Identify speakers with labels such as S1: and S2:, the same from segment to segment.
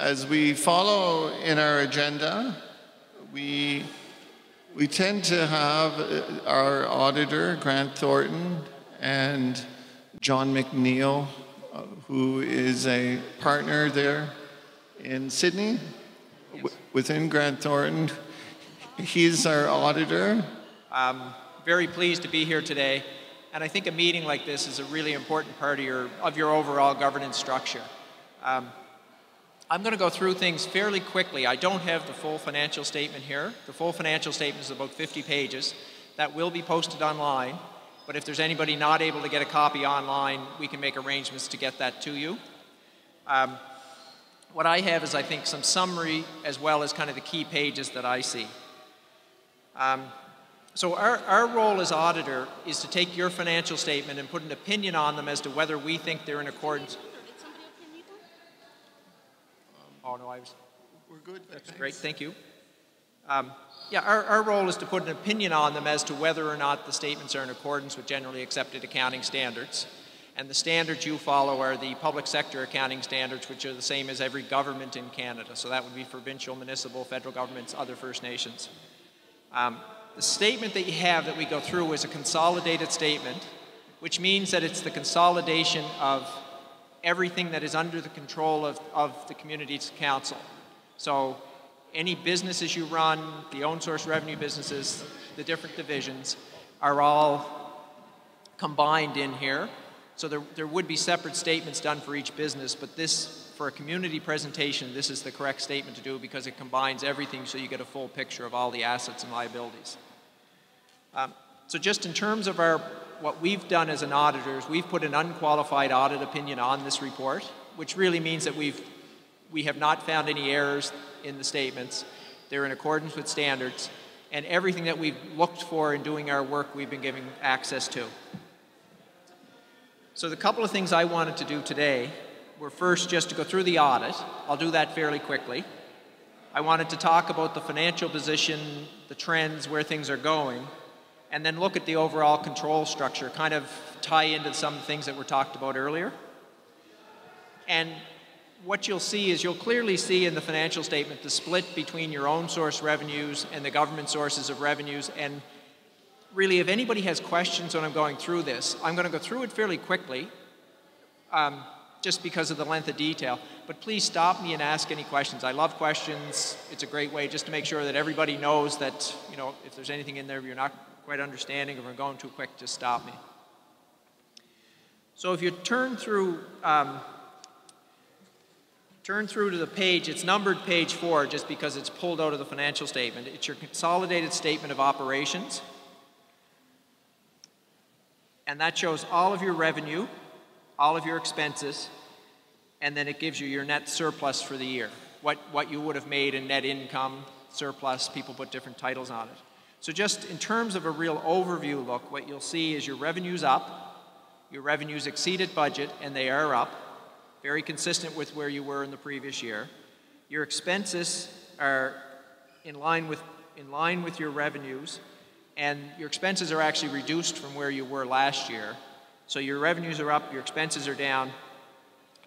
S1: as we follow in our agenda, we tend to have our auditor, Grant Thornton, and John MacNeil, who is a partner there in Sydney, within Grant Thornton. He's our auditor.
S2: Very pleased to be here today, and I think a meeting like this is a really important part of your overall governance structure. I'm going to go through things fairly quickly. I don't have the full financial statement here. The full financial statement is about 50 pages. That will be posted online, but if there's anybody not able to get a copy online, we can make arrangements to get that to you. What I have is, I think, some summary as well as kind of the key pages that I see. So our role as auditor is to take your financial statement and put an opinion on them as to whether we think they're in accordance. Oh no, we're good. That's great, thank you. Yeah, our role is to put an opinion on them as to whether or not the statements are in accordance with generally accepted accounting standards. And the standards you follow are the public sector accounting standards, which are the same as every government in Canada. So that would be provincial, municipal, federal governments, other First Nations. The statement that you have that we go through is a consolidated statement, which means that it's the consolidation of everything that is under the control of the Communities Council. So any businesses you run, the own source revenue businesses, the different divisions, are all combined in here. So there would be separate statements done for each business, but this, for a community presentation, this is the correct statement to do because it combines everything so you get a full picture of all the assets and liabilities. So just in terms of what we've done as an auditor is we've put an unqualified audit opinion on this report, which really means that we have not found any errors in the statements. They're in accordance with standards, and everything that we've looked for in doing our work we've been giving access to. So the couple of things I wanted to do today were first just to go through the audit. I'll do that fairly quickly. I wanted to talk about the financial position, the trends, where things are going, and then look at the overall control structure, kind of tie into some things that were talked about earlier. And what you'll see is you'll clearly see in the financial statement the split between your own source revenues and the government sources of revenues. And really, if anybody has questions when I'm going through this, I'm going to go through it fairly quickly, just because of the length of detail. But please stop me and ask any questions. I love questions. It's a great way just to make sure that everybody knows that, you know, if there's anything in there you're not quite understanding or we're going too quick, just stop me. So if you turn through to the page, it's numbered page 4 just because it's pulled out of the financial statement. It's your consolidated statement of operations. And that shows all of your revenue, all of your expenses, and then it gives you your net surplus for the year. What you would have made in net income, surplus, people put different titles on it. So just in terms of a real overview look, what you'll see is your revenue's up, your revenues exceeded budget, and they are up, very consistent with where you were in the previous year. Your expenses are in line with your revenues, and your expenses are actually reduced from where you were last year. So your revenues are up, your expenses are down,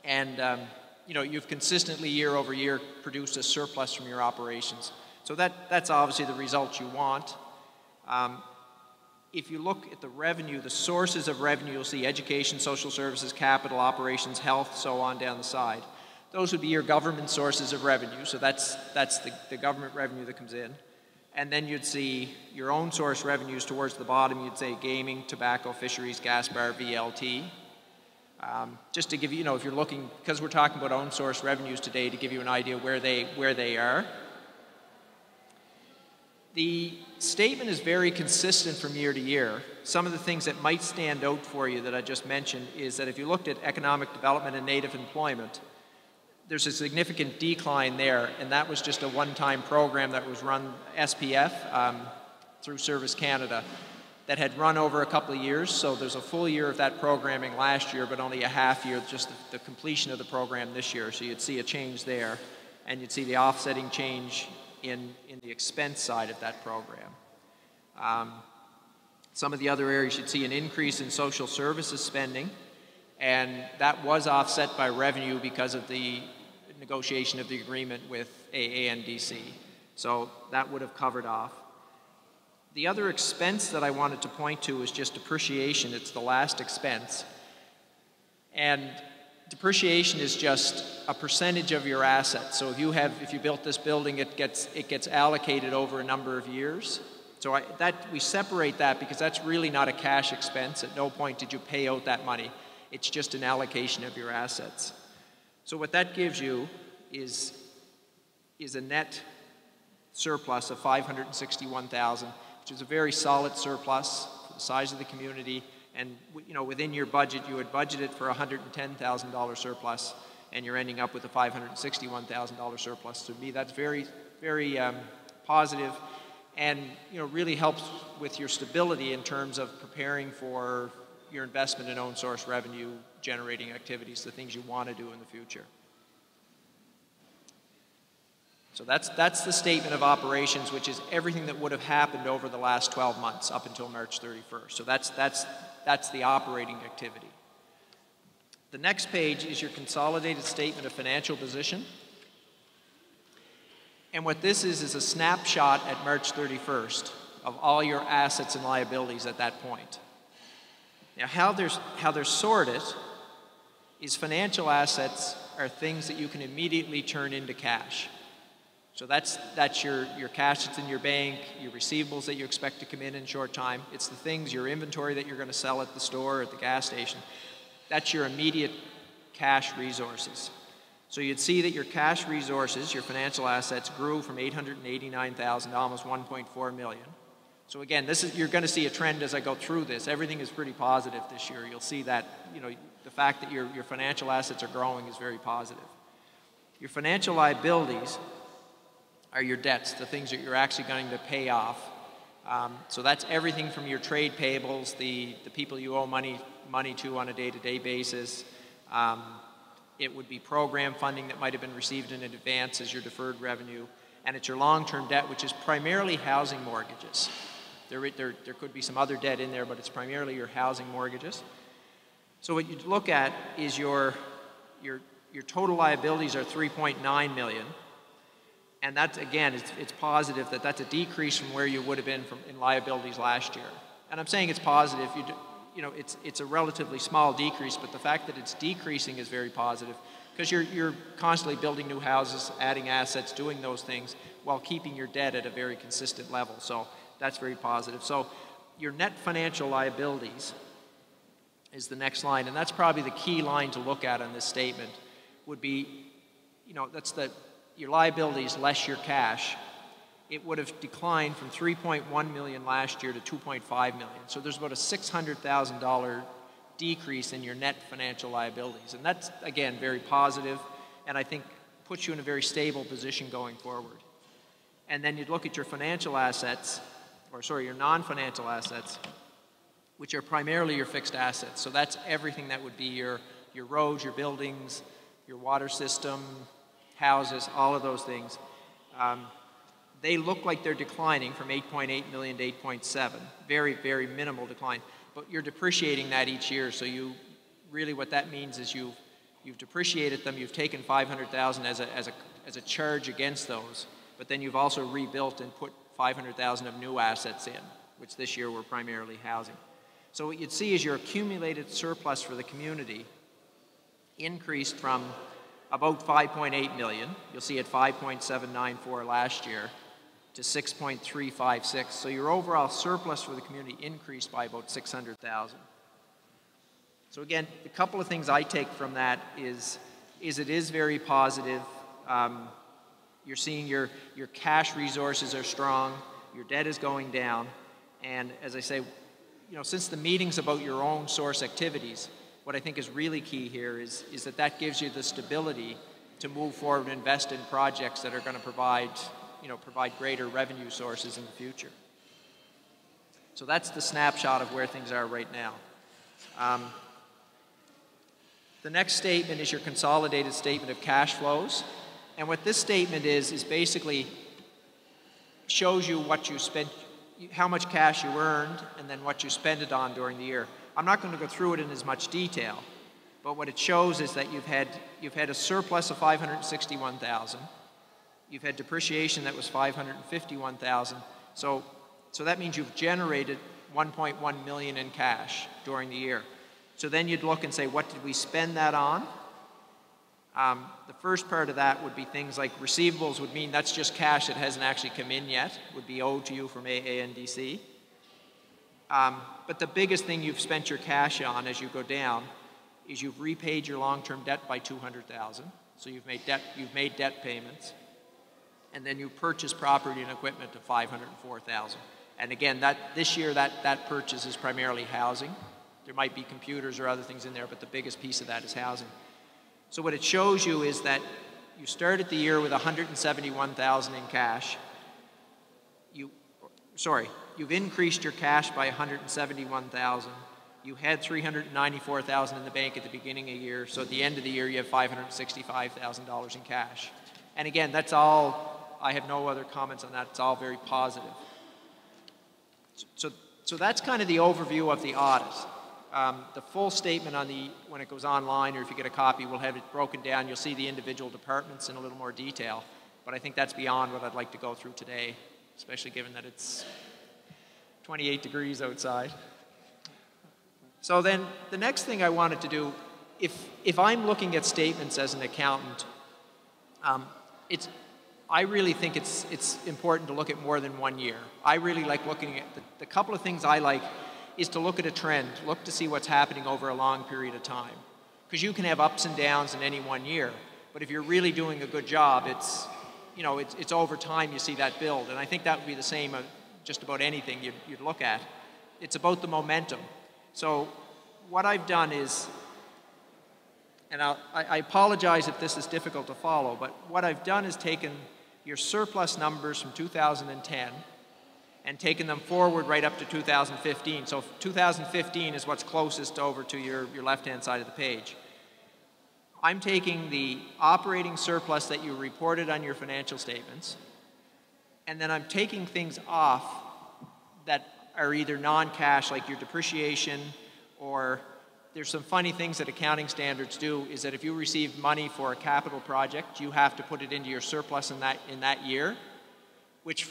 S2: and you know, you've consistently year over year produced a surplus from your operations. So that's obviously the result you want. If you look at the revenue, the sources of revenue, you'll see education, social services, capital, operations, health, so on down the side. Those would be your government sources of revenue, so that's the government revenue that comes in. And then you'd see your own source revenues towards the bottom. You'd say gaming, tobacco, fisheries, gas bar, VLT. Just to give you, if you're looking, because we're talking about own source revenues today, to give you an idea where they are. The statement is very consistent from year to year. Some of the things that might stand out for you that I just mentioned is that if you looked at economic development and native employment, there's a significant decline there, and that was just a one-time program that was run, SPF, through Service Canada, that had run over a couple of years. So there's a full year of that programming last year, but only a half year, just the completion of the program this year. So you'd see a change there, and you'd see the offsetting change in the expense side of that program. Some of the other areas, you'd see an increase in social services spending, and that was offset by revenue because of the negotiation of the agreement with AANDC. So that would have covered off. The other expense that I wanted to point to is just depreciation. It's the last expense. And depreciation is just a percentage of your assets. So if you built this building, it gets allocated over a number of years. So we separate that because that's really not a cash expense. At no point did you pay out that money. It's just an allocation of your assets. So what that gives you is a net surplus of $561,000, which is a very solid surplus for the size of the community. And within your budget, you had budgeted for a $110,000 surplus, and you're ending up with a $561,000 surplus. To me, that's very, very positive, and really helps with your stability in terms of preparing for your investment in own source revenue generating activities, the things you want to do in the future. So that's the statement of operations, which is everything that would have happened over the last 12 months up until March 31st. So that's the operating activity. The next page is your consolidated statement of financial position. And what this is a snapshot at March 31st of all your assets and liabilities at that point. Now, how they're sorted is financial assets are things that you can immediately turn into cash. So that's your cash that's in your bank, your receivables that you expect to come in short time. It's the things, your inventory that you're going to sell at the store or at the gas station. That's your immediate cash resources. So you'd see that your cash resources, your financial assets, grew from $889,000 to almost $1.4 million. So again, you're going to see a trend as I go through this. Everything is pretty positive this year. You'll see that the fact that your financial assets are growing is very positive. Your financial liabilities are your debts, the things that you're actually going to pay off. So that's everything from your trade payables, the people you owe money to on a day-to-day basis. It would be program funding that might have been received in advance as your deferred revenue. And it's your long-term debt, which is primarily housing mortgages. There could be some other debt in there, but it's primarily your housing mortgages. So what you'd look at is your total liabilities are $3.9 million. And that's, again, it's positive that's a decrease from where you would have been in liabilities last year. And I'm saying it's positive. It's a relatively small decrease, but the fact that it's decreasing is very positive because you're constantly building new houses, adding assets, doing those things while keeping your debt at a very consistent level. So that's very positive. So your net financial liabilities is the next line, and that's probably the key line to look at on this statement would be, that's your liabilities less your cash. It would have declined from $3.1 million last year to $2.5 million. So there's about a $600,000 decrease in your net financial liabilities. And that's, again, very positive, and I think puts you in a very stable position going forward. And then you'd look at your financial assets, your non-financial assets, which are primarily your fixed assets. So that's everything that would be your roads, your buildings, your water system, houses, all of those things. They look like they're declining from $8.8 million to $8.7. Very, very minimal decline. But you're depreciating that each year, so what that means is you've depreciated them, you've taken $500,000 as a charge against those, but then you've also rebuilt and put $500,000 of new assets in, which this year were primarily housing. So what you'd see is your accumulated surplus for the community increased from about $5.8 million. You'll see at $5.794 last year to $6.356. So your overall surplus for the community increased by about $600,000. So again, a couple of things I take from that is it is very positive. You're seeing your cash resources are strong, your debt is going down, and as I say, since the meeting's about your own source activities, what I think is really key here is that gives you the stability to move forward and invest in projects that are going to provide greater revenue sources in the future. So that's the snapshot of where things are right now. The next statement is your consolidated statement of cash flows. And what this statement is basically shows you what you spent, how much cash you earned, and then what you spent it on during the year. I'm not going to go through it in as much detail, But what it shows is that you've had a surplus of $561,000. You've had depreciation that was $551,000. So that means you've generated $1.1 million in cash during the year. So then you'd look and say, what did we spend that on? The first part of that would be things like receivables would mean that's just cash that hasn't actually come in yet, would be owed to you from AANDC. But the biggest thing you've spent your cash on as you go down is you've repaid your long-term debt by $200,000. So you've made debt payments. And then you purchased property and equipment of $504,000. And again, this year that purchase is primarily housing. There might be computers or other things in there, but the biggest piece of that is housing. So what it shows you is that you started the year with $171,000 in cash. You've increased your cash by $171,000. You had $394,000 in the bank at the beginning of the year, so at the end of the year you have $565,000 in cash. And again, that's all, I have no other comments on that, it's all very positive. So that's kind of the overview of the audit. The full statement when it goes online, or if you get a copy, we'll have it broken down. You'll see the individual departments in a little more detail. But I think that's beyond what I'd like to go through today, especially given that it's 28 degrees outside. So then the next thing I wanted to do, if I'm looking at statements as an accountant, I really think it's important to look at more than 1 year. I really like looking at the couple of things I like is to look at a trend, look to see what's happening over a long period of time. Because you can have ups and downs in any 1 year, but if you're really doing a good job, it's over time you see that build. And I think that would be the same of just about anything you'd look at. It's about the momentum. So what I've done is, and I apologize if this is difficult to follow, but what I've done is taken your surplus numbers from 2010 and taken them forward right up to 2015. So 2015 is what's closest over to your left-hand side of the page. I'm taking the operating surplus that you reported on your financial statements, and then I'm taking things off that are either non-cash, like your depreciation, or there's some funny things that accounting standards do, is that if you receive money for a capital project, you have to put it into your surplus in that year, which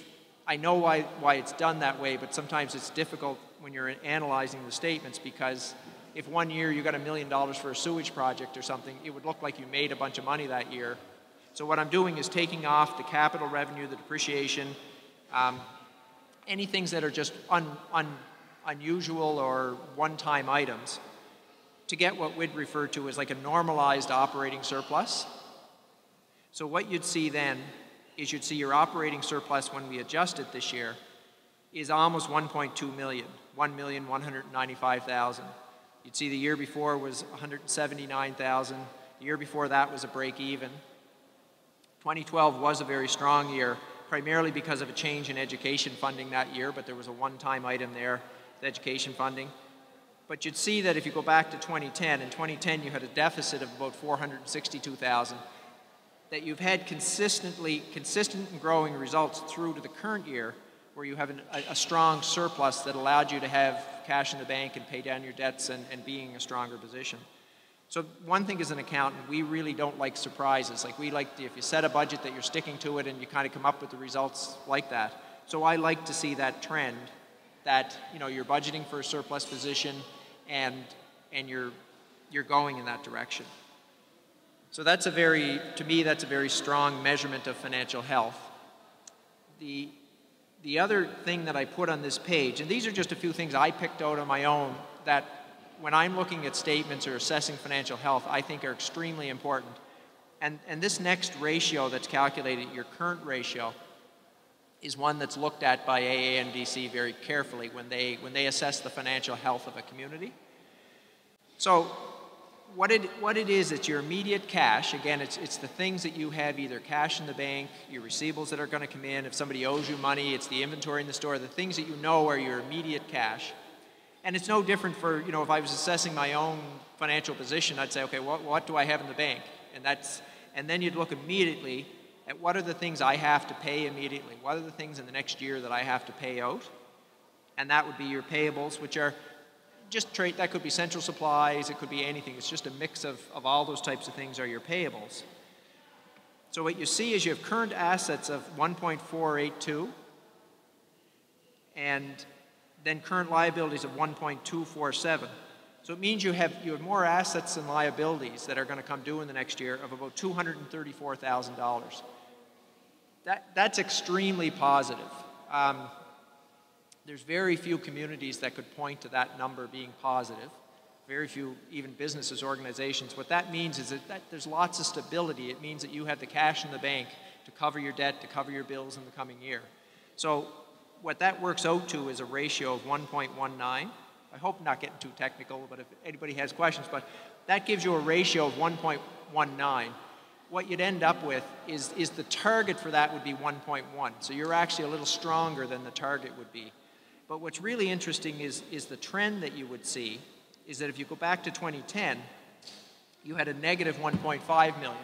S2: I know why it's done that way, but sometimes it's difficult when you're analyzing the statements, because if 1 year you got $1 million for a sewage project or something, it would look like you made a bunch of money that year. So what I'm doing is taking off the capital revenue, the depreciation, any things that are just unusual or one-time items, to get what we'd refer to as like a normalized operating surplus. So what you'd see then is you'd see your operating surplus when we adjust it this year is almost 1.2 million, 1,195,000. You'd see the year before was 179,000. The year before that was a break even. 2012 was a very strong year, primarily because of a change in education funding that year, but there was a one-time item there, the education funding. But you'd see that if you go back to 2010, in 2010 you had a deficit of about 462,000, that you've had consistent and growing results through to the current year, where you have a strong surplus that allowed you to have cash in the bank and pay down your debts and being in a stronger position. So one thing as an accountant, we really don't like surprises. Like we like if you set a budget that you're sticking to it and you kind of come up with the results like that. So I like to see that trend, that you're budgeting for a surplus position and you're going in that direction. So to me that's a very strong measurement of financial health. The other thing that I put on this page, and these are just a few things I picked out on my own that when I'm looking at statements or assessing financial health, I think are extremely important. And this next ratio that's calculated, your current ratio, is one that's looked at by AANDC very carefully when they assess the financial health of a community. So what it is, it's your immediate cash. Again, it's the things that you have, either cash in the bank, your receivables that are going to come in, if somebody owes you money, it's the inventory in the store, the things that you know are your immediate cash. And it's no different for, if I was assessing my own financial position, I'd say, okay, what do I have in the bank? And then you'd look immediately at what are the things I have to pay immediately? What are the things in the next year that I have to pay out? And that would be your payables, which are just trade, that could be central supplies, it could be anything. It's just a mix of all those types of things are your payables. So what you see is you have current assets of 1.482 and then current liabilities of 1.247. So it means you have more assets than liabilities that are going to come due in the next year of about $234,000. That's extremely positive. There's very few communities that could point to that number being positive. Very few, even businesses, organizations. What that means is that there's lots of stability. It means that you have the cash in the bank to cover your debt, to cover your bills in the coming year. So what that works out to is a ratio of 1.19. I hope I'm not getting too technical, but if anybody has questions, but that gives you a ratio of 1.19. What you'd end up with is the target for that would be 1.1. So you're actually a little stronger than the target would be. But what's really interesting is the trend that you would see is that if you go back to 2010, you had a negative 1.5 million,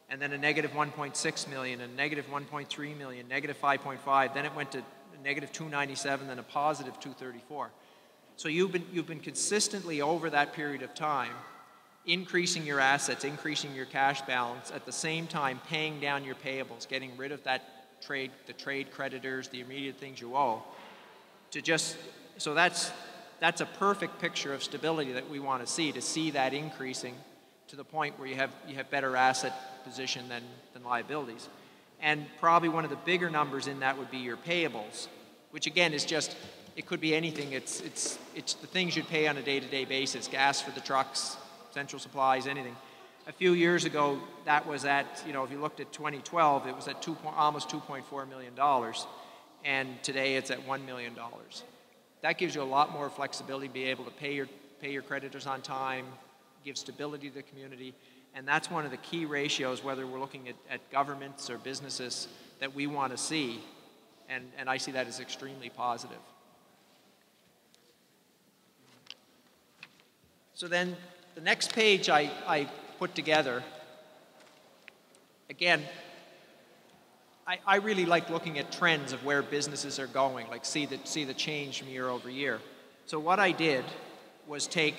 S2: and then a negative 1.6 million, and negative 1.3 million, negative 5.5, then it went to negative 297, then a positive 234. So you've been consistently over that period of time increasing your assets, increasing your cash balance, at the same time paying down your payables, getting rid of that the trade creditors, the immediate things you owe. So that's a perfect picture of stability that we want to see that increasing to the point where you have better asset position than liabilities. And probably one of the bigger numbers in that would be your payables, which again is just, it could be anything. It's the things you'd pay on a day-to-day basis, gas for the trucks, central supplies, anything. A few years ago, that was at, if you looked at 2012, it was at almost $2.4 million. And today it's at $1 million. That gives you a lot more flexibility to be able to pay your creditors on time, give stability to the community, and that's one of the key ratios, whether we're looking at governments or businesses, that we want to see, and I see that as extremely positive. So then the next page I put together, again, I really like looking at trends of where businesses are going, like see the change from year over year. So what I did was take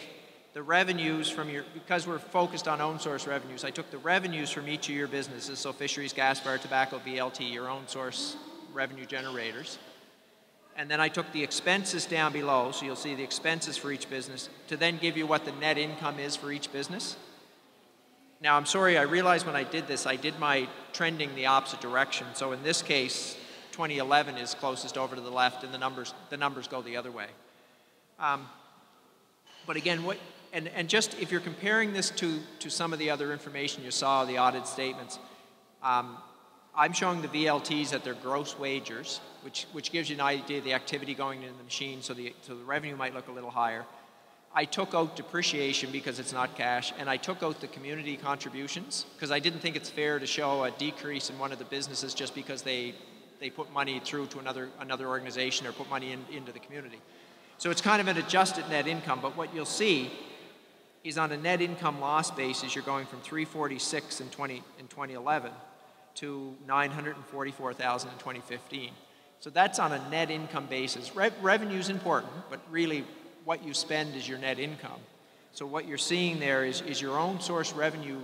S2: the revenues from because we're focused on own source revenues, I took the revenues from each of your businesses, so fisheries, gas bar, tobacco, VLT, your own source revenue generators. And then I took the expenses down below, so you'll see the expenses for each business, to then give you what the net income is for each business. Now, I'm sorry, I realized when I did this, I did my trending the opposite direction. So in this case, 2011 is closest over to the left, and the numbers go the other way. But again, and just if you're comparing this to some of the other information you saw, the audit statements, I'm showing the VLTs at their gross wagers, which gives you an idea of the activity going into the machine, so the revenue might look a little higher. I took out depreciation because it's not cash, and I took out the community contributions because I didn't think it's fair to show a decrease in one of the businesses just because they put money through to another organization or put money into the community. So it's kind of an adjusted net income, but what you'll see is on a net income loss basis, you're going from 346 in 2011 to 944,000 in 2015. So that's on a net income basis. Revenue is important, but really what you spend is your net income. So what you're seeing there is your own source revenue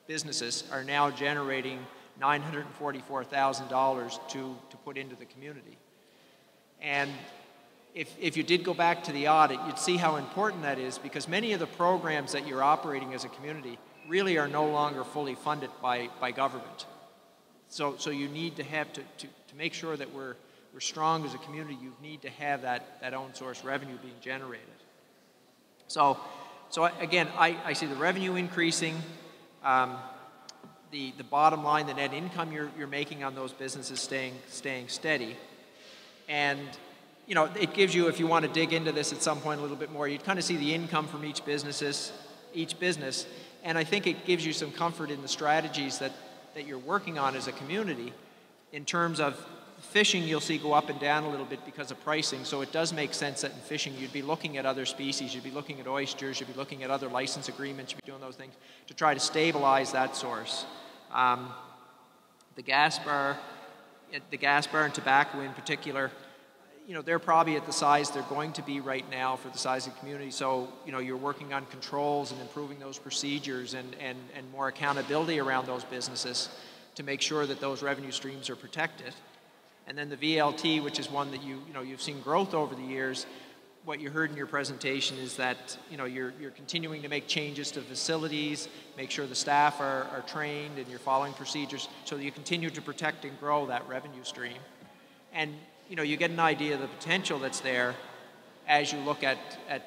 S2: businesses are now generating $944,000 to put into the community. And if you did go back to the audit, you'd see how important that is, because many of the programs that you're operating as a community really are no longer fully funded by government. So you need to have to make sure that we're strong as a community, you need to have that own source revenue being generated. So again, I see the revenue increasing, the bottom line, the net income you're making on those businesses staying steady. And it gives you, if you want to dig into this at some point a little bit more, you'd kind of see the income from each business, and I think it gives you some comfort in the strategies that you're working on as a community. In terms of fishing, you'll see go up and down a little bit because of pricing, so it does make sense that in fishing you'd be looking at other species, you'd be looking at oysters, you'd be looking at other license agreements, you'd be doing those things to try to stabilize that source. The gas bar and tobacco in particular, they're probably at the size they're going to be right now for the size of the community. So, you're working on controls and improving those procedures and more accountability around those businesses to make sure that those revenue streams are protected. And then the VLT, which is one that you've seen growth over the years. What you heard in your presentation is that you're continuing to make changes to facilities, make sure the staff are trained and you're following procedures so that you continue to protect and grow that revenue stream. And you get an idea of the potential that's there as you look at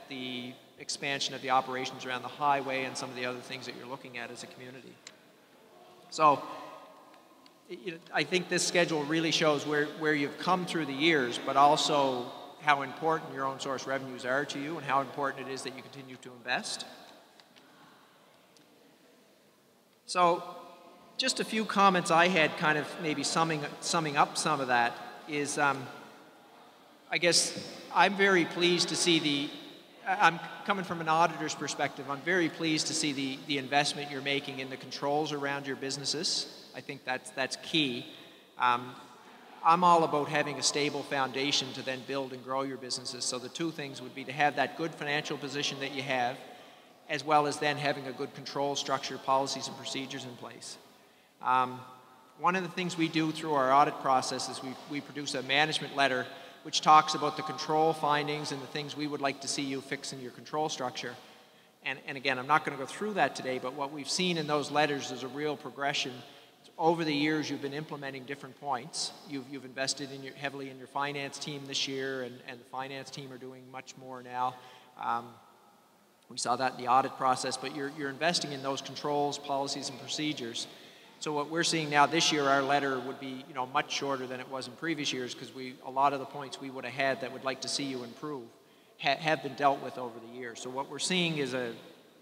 S2: the expansion of the operations around the highway and some of the other things that you're looking at as a community. So I think this schedule really shows where you've come through the years, but also how important your own source revenues are to you and how important it is that you continue to invest. So just a few comments I had kind of maybe summing up some of that is I guess I'm very pleased to see I'm coming from an auditor's perspective, I'm very pleased to see the investment you're making in the controls around your businesses. I think that's key. I'm all about having a stable foundation to then build and grow your businesses. So the two things would be to have that good financial position that you have, as well as then having a good control structure, policies and procedures in place. One of the things we do through our audit process is we produce a management letter which talks about the control findings and the things we would like to see you fix in your control structure. And again, I'm not going to go through that today, but what we've seen in those letters is a real progression. Over the years, you've been implementing different points. You've invested heavily in your finance team this year, and the finance team are doing much more now. We saw that in the audit process, but you're investing in those controls, policies, and procedures. So what we're seeing now this year, our letter would be much shorter than it was in previous years because a lot of the points we would have had that would like to see you improve have been dealt with over the years. So what we're seeing is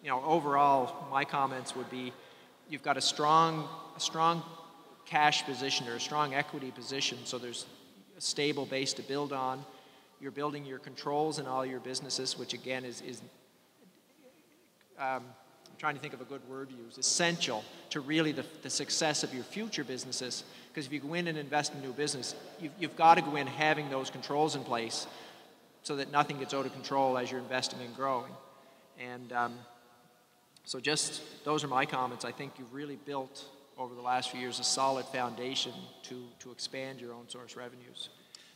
S2: overall, my comments would be you've got a strong cash position or a strong equity position, so there's a stable base to build on. You're building your controls in all your businesses, which again is I'm trying to think of a good word to use, essential to really the success of your future businesses. Because if you go in and invest in a new business, you've got to go in having those controls in place so that nothing gets out of control as you're investing and growing. And so just those are my comments. I think you've really built over the last few years a solid foundation to expand your own source revenues.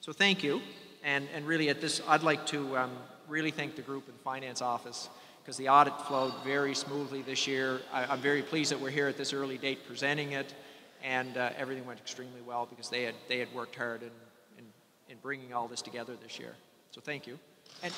S2: So thank you. And really at this, I'd like to really thank the group in the finance office because the audit flowed very smoothly this year. I'm very pleased that we're here at this early date presenting it, and everything went extremely well because they had worked hard in bringing all this together this year. So thank you. And